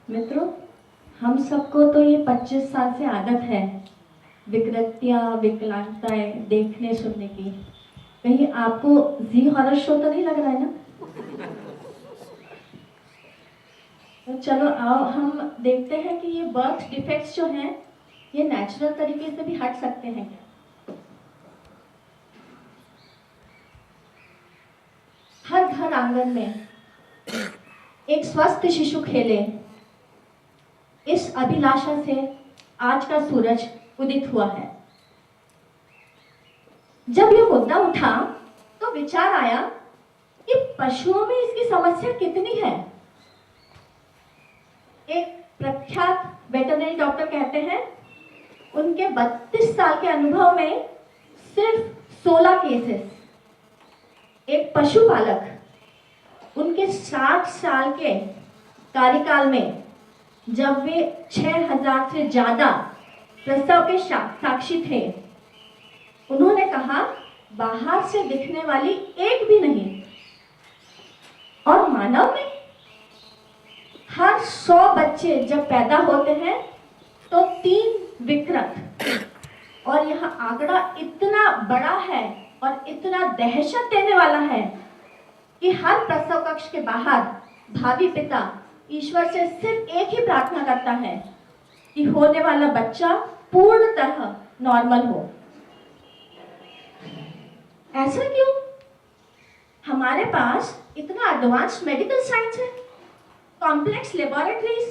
मित्रों, हम सबको तो ये 25 साल से आदत है विकृतियाँ विकलांगताएं देखने सुनने की। कहीं आपको जी हॉरर शो तो नहीं लग रहा है ना? तो चलो आओ हम देखते हैं कि ये बर्थ डिफेक्ट्स जो हैं ये नेचुरल तरीके से भी हट सकते हैं क्या। हर घर आंगन में एक स्वस्थ शिशु खेले, इस अभिलाषा से आज का सूरज उदित हुआ है। जब ये मुद्दा उठा तो विचार आया कि पशुओं में इसकी समस्या कितनी है। एक प्रख्यात वेटरनरी डॉक्टर कहते हैं उनके 32 साल के अनुभव में सिर्फ 16 केसेस। एक पशुपालक उनके 60 साल के कार्यकाल में जब वे 6000 से ज्यादा प्रसव के साक्षी थे, उन्होंने कहा बाहर से दिखने वाली एक भी नहीं। और मानव में हर 100 बच्चे जब पैदा होते हैं तो 3 विकृत। और यह आंकड़ा इतना बड़ा है और इतना दहशत देने वाला है कि हर प्रसव कक्ष के बाहर भावी पिता ईश्वर से सिर्फ एक ही प्रार्थना करता है कि होने वाला बच्चा पूर्णतः नॉर्मल हो। ऐसा क्यों? हमारे पास इतना एडवांस मेडिकल साइंस है, complex laboratories,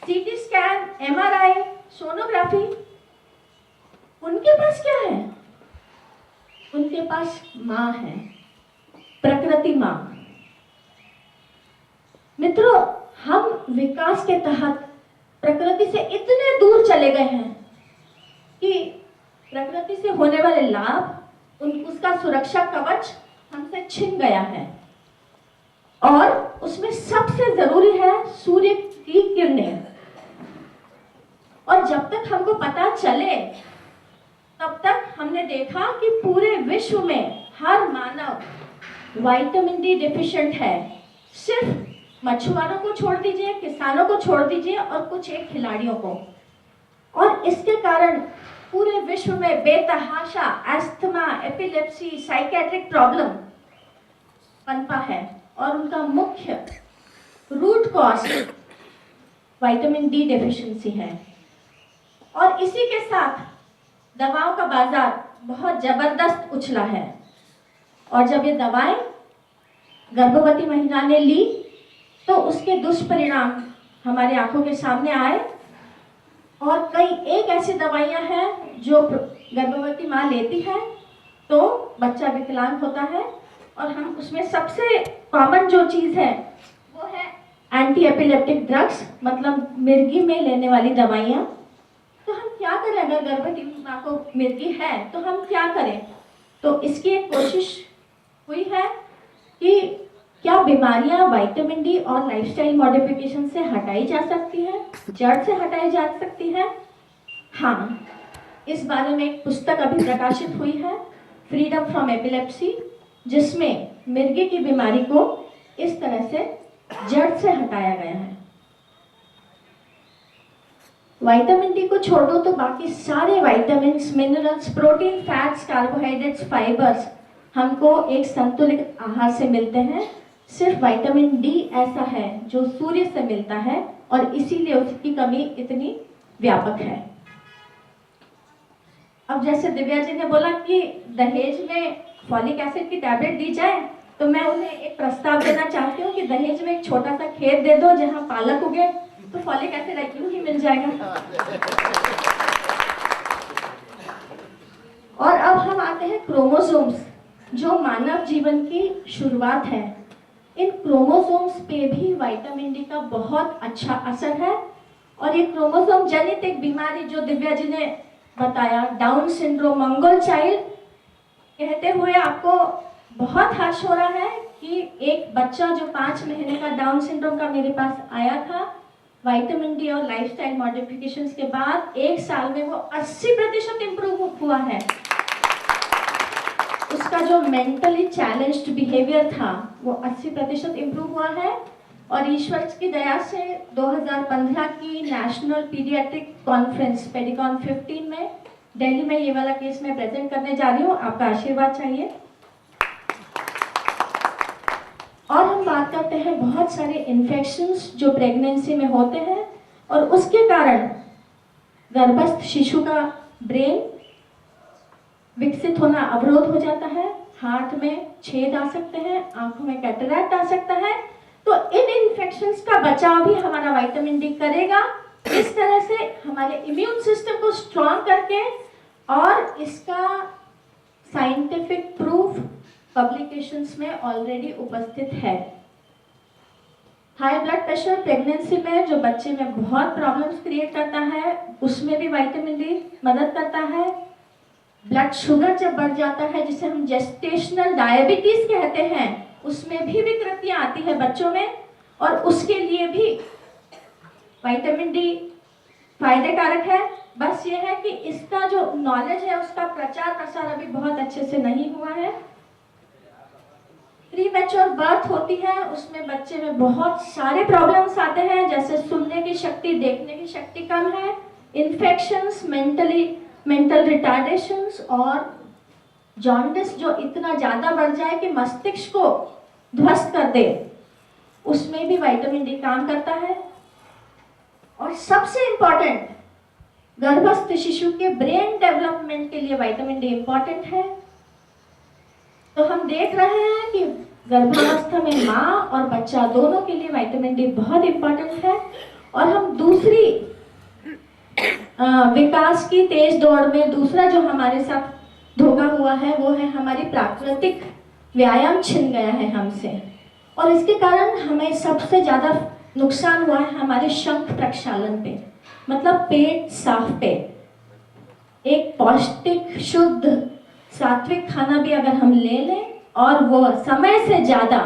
CT scan, MRI, sonography. उनके पास क्या है? उनके पास माँ है, प्रकृति माँ। मित्रों, हम विकास के तहत प्रकृति से इतने दूर चले गए हैं कि प्रकृति से होने वाले लाभ, उसका सुरक्षा कवच हमसे छिन गया है। और उसमें सबसे जरूरी है सूर्य की किरणें। और जब तक हमको पता चले तब तक हमने देखा कि पूरे विश्व में हर मानव विटामिन डी डिफिशिएंट है। सिर्फ मछुआरों को छोड़ दीजिए, किसानों को छोड़ दीजिए और कुछ एक खिलाड़ियों को। और इसके कारण पूरे विश्व में बेतहाशा अस्थमा, एपिलेप्सी, साइकेट्रिक प्रॉब्लम पनपा है। और उनका मुख्य root cause vitamin D deficiency है। और इसी के साथ दवाओं का बाजार बहुत जबरदस्त उछला है। और जब ये दवाएं गर्भवती महिला ने ली तो उसके दुष्परिणाम हमारे आंखों के सामने आए। और कई एक ऐसी दवाइयां हैं जो गर्भवती माँ लेती है तो बच्चा विकलांग होता है। और हम उसमें सबसे कॉमन जो चीज़ है वो है एंटी एपिलेप्टिक ड्रग्स, मतलब मिर्गी में लेने वाली दवाइयाँ। तो हम क्या करें? अगर गर्भवती माँ को मिर्गी है तो हम क्या करें? तो इसकी एक कोशिश हुई है कि क्या बीमारियां विटामिन डी और लाइफस्टाइल मॉडिफिकेशन से हटाई जा सकती हैं, जड़ से हटाई जा सकती है। हाँ, इस बारे में एक पुस्तक अभी प्रकाशित हुई है, फ्रीडम फ्रॉम एपिलेप्सी, जिसमें मिर्गी की बीमारी को इस तरह से जड़ से हटाया गया है। विटामिन डी को छोड़ दो तो बाकी सारे vitamin, minerals, protein, fats, carbohydrates, fibres हमको एक संतुलित आहार से मिलते हैं। सिर्फ विटामिन डी ऐसा है जो सूर्य से मिलता है और इसीलिए उसकी कमी इतनी व्यापक है। अब जैसे दिव्या जी ने बोला कि दहेज में फॉलिक एसिड की टैबलेट दी जाए, तो मैं उन्हें एक प्रस्ताव देना चाहती हूँ कि दहेज में एक छोटा सा खेत दे दो जहाँ पालक उगे तो फॉलिक एसिड यूं ही मिल जाएगा। और अब हम आते हैं क्रोमोसोम्स, जो मानव जीवन की शुरुआत है। इन क्रोमोसोम्स पे भी विटामिन डी का बहुत अच्छा असर है। और ये क्रोमोसोम जनित एक बीमारी जो दिव्या जी ने बताया, डाउन सिंड्रोम, मंगोल चाइल्ड, कहते हुए आपको बहुत हर्ष हो रहा है कि एक बच्चा जो 5 महीने का डाउन सिंड्रोम का मेरे पास आया था, विटामिन डी और लाइफस्टाइल मॉडिफिकेशंस के बाद 1 साल में वो 80% इम्प्रूव हुआ है। उसका जो मेंटली चैलेंज्ड बिहेवियर था वो 80% इम्प्रूव हुआ है। और ईश्वर की दया से 2015 की नेशनल पीडियाट्रिक कॉन्फ्रेंस पेडिकॉन 15 में दिल्ली में ये वाला केस मैं प्रेजेंट करने जा रही हूँ। आपका आशीर्वाद चाहिए। और हम बात करते हैं बहुत सारे इन्फेक्शंस जो प्रेगनेंसी में होते हैं और उसके कारण गर्भस्थ शिशु का ब्रेन विकसित होना अवरोध हो जाता है, हार्ट में छेद आ सकते हैं, आंखों में कैटरैक्ट आ सकता है। तो इन इन्फेक्शंस का बचाव भी हमारा विटामिन डी करेगा। इस तरह से हमारे इम्यून सिस्टम को स्ट्रॉन्ग करके, और इसका साइंटिफिक प्रूफ पब्लिकेशंस में ऑलरेडी उपस्थित है। हाई ब्लड प्रेशर प्रेगनेंसी में जो बच्चे में बहुत प्रॉब्लम्स क्रिएट करता है, उसमें भी विटामिन डी मदद करता है। ब्लड शुगर जब बढ़ जाता है, जिसे हम जेस्टेशनल डायबिटीज कहते हैं, उसमें भी विकृतियां आती है बच्चों में, और उसके लिए भी विटामिन डी फायदे कारक है। बस ये है कि इसका जो नॉलेज है उसका प्रचार प्रसार अभी बहुत अच्छे से नहीं हुआ है। प्रीमैच्योर बर्थ होती है, उसमें बच्चे में बहुत सारे प्रॉब्लम्स आते हैं, जैसे सुनने की शक्ति, देखने की शक्ति कम है, इन्फेक्शंस, मेंटल रिटार्डेशंस और जॉन्डिस जो इतना ज़्यादा बढ़ जाए कि मस्तिष्क को ध्वस्त कर दे, उसमें भी विटामिन डी काम करता है। और सबसे इम्पॉर्टेंट, गर्भस्थ शिशु के ब्रेन डेवलपमेंट के लिए विटामिन डी इम्पॉर्टेंट है। तो हम देख रहे हैं कि गर्भावस्था में माँ और बच्चा दोनों के लिए विटामिन डी बहुत इम्पॉर्टेंट है। और हम दूसरी विकास की तेज दौड़ में दूसरा जो हमारे साथ धोखा हुआ है वो है हमारी प्राकृतिक व्यायाम छिन गया है हमसे, और इसके कारण हमें सबसे ज़्यादा नुकसान हुआ है हमारे शंख प्रक्षालन पे, मतलब पेट साफ पे। एक पौष्टिक शुद्ध सात्विक खाना भी अगर हम ले लें और वो समय से ज़्यादा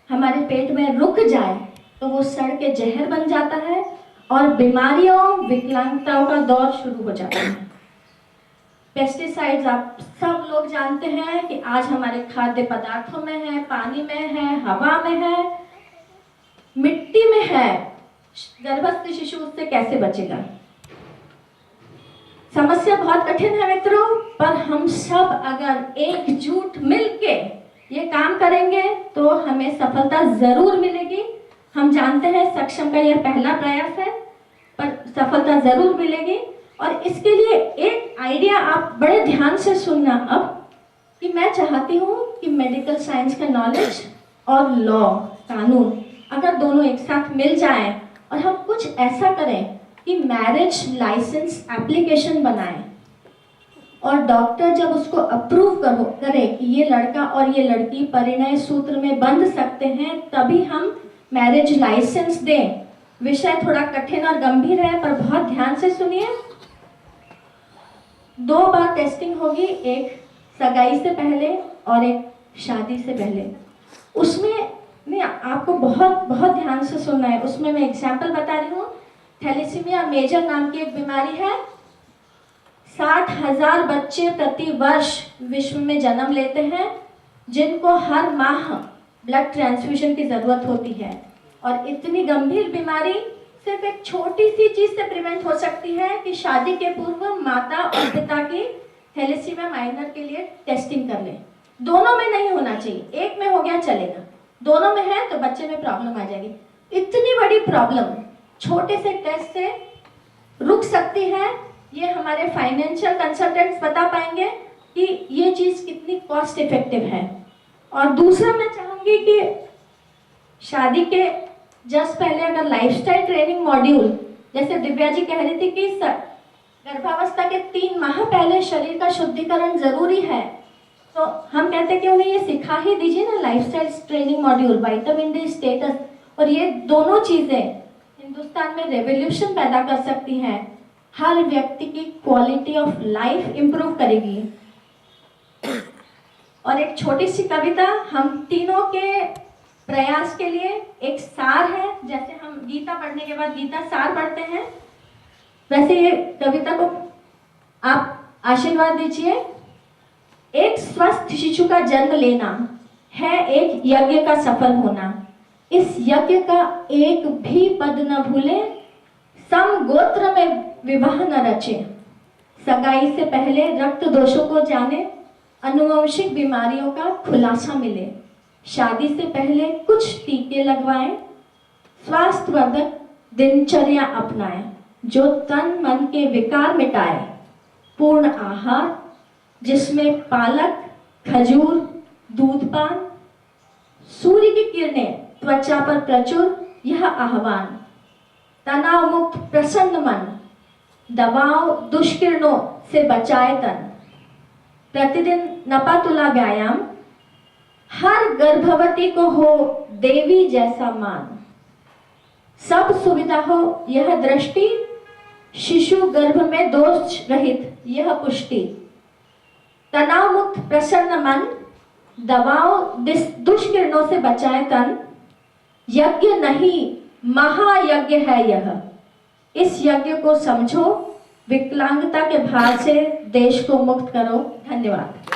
हमारे पेट में रुक जाए तो वो सड़ के जहर बन जाता है और बीमारियों, विकलांगताओं का दौर शुरू हो जाता है। पेस्टिसाइड्स आप सब लोग जानते हैं कि आज हमारे खाद्य पदार्थों में है, पानी में है, हवा में है, मिट्टी में है। गर्भस्थ शिशु उससे कैसे बचेगा? समस्या बहुत कठिन है मित्रों, पर हम सब अगर एकजुट मिलके ये काम करेंगे तो हमें सफलता जरूर मिलेगी। हम जानते हैं सक्षम का यह पहला प्रयास है, पर सफलता जरूर मिलेगी। और इसके लिए एक आइडिया आप बड़े ध्यान से सुनना अब, कि मैं चाहती हूँ कि मेडिकल साइंस का नॉलेज और लॉ, कानून, अगर दोनों एक साथ मिल जाएं और हम कुछ ऐसा करें कि मैरिज लाइसेंस एप्लीकेशन बनाएं, और डॉक्टर जब उसको अप्रूव करे कि ये लड़का और ये लड़की परिणय सूत्र में बंध सकते हैं, तभी हम मैरिज लाइसेंस दें। विषय थोड़ा कठिन और गंभीर है, पर बहुत ध्यान से सुनिए। 2 बार टेस्टिंग होगी, एक सगाई से पहले और एक शादी से पहले। उसमें नहीं, आपको बहुत बहुत ध्यान से सुनना है। उसमें मैं एग्जाम्पल बता रही हूँ। थैलेसीमिया मेजर नाम की एक बीमारी है। 60,000 बच्चे प्रति वर्ष विश्व में जन्म लेते हैं, जिनको हर माह ब्लड ट्रांसफ्यूजन की जरूरत होती है। और इतनी गंभीर बीमारी सिर्फ एक छोटी सी चीज से प्रिवेंट हो सकती है कि शादी के पूर्व माता और पिता की थैलेसीमिया माइनर के लिए टेस्टिंग कर लें। दोनों में नहीं होना चाहिए, एक में हो गया चलेगा, दोनों में है तो बच्चे में प्रॉब्लम आ जाएगी। इतनी बड़ी प्रॉब्लम छोटे से टेस्ट से रुक सकती है। ये हमारे फाइनेंशियल कंसल्टेंट्स बता पाएंगे कि ये चीज कितनी कॉस्ट इफेक्टिव है। और दूसरा मैं चाहूंगी कि शादी के जस्ट पहले अगर लाइफस्टाइल ट्रेनिंग मॉड्यूल, जैसे दिव्या जी कह रही थी कि गर्भावस्था के 3 माह पहले शरीर का शुद्धिकरण जरूरी है, तो हम कहते हैं कि उन्हें ये सिखा ही दीजिए ना, lifestyle training module, vitamin D status. और ये दोनों चीजें हिंदुस्तान में रेवोल्यूशन पैदा कर सकती हैं, हर व्यक्ति की क्वालिटी ऑफ लाइफ इंप्रूव करेगी। और एक छोटी सी कविता हम तीनों के प्रयास के लिए एक सार है। जैसे हम गीता पढ़ने के बाद गीता सार पढ़ते हैं, वैसे ये कविता को आप आशीर्वाद दीजिए। एक स्वस्थ शिशु का जन्म लेना है एक यज्ञ का सफल होना। इस यज्ञ का एक भी पद न भूलें, सम गोत्र में विवाह न रचे, सगाई से पहले रक्त दोषों को जाने, अनुवंशिक बीमारियों का खुलासा मिले, शादी से पहले कुछ टीके लगवाएं, स्वास्थ्यवर्धक दिनचर्या अपनाएं जो तन मन के विकार मिटाए, पूर्ण आहार जिसमें पालक, खजूर, दूध पान, सूर्य की किरणें त्वचा पर प्रचुर, यह आह्वान, तनाव मुक्त प्रसन्न मन, दबाव दुष्किरणों से बचाए तन, प्रतिदिन नपातुला व्यायाम, हर गर्भवती को हो देवी जैसा मान, सब सुविधा हो यह दृष्टि, शिशु गर्भ में दोष रहित यह पुष्टि, तनाव मुक्त प्रसन्न मन, दबाव दुष्किरणों से बचाए तन, यज्ञ नहीं महायज्ञ है यह, इस यज्ञ को समझो, विकलांगता के भार से देश को मुक्त करो। धन्यवाद।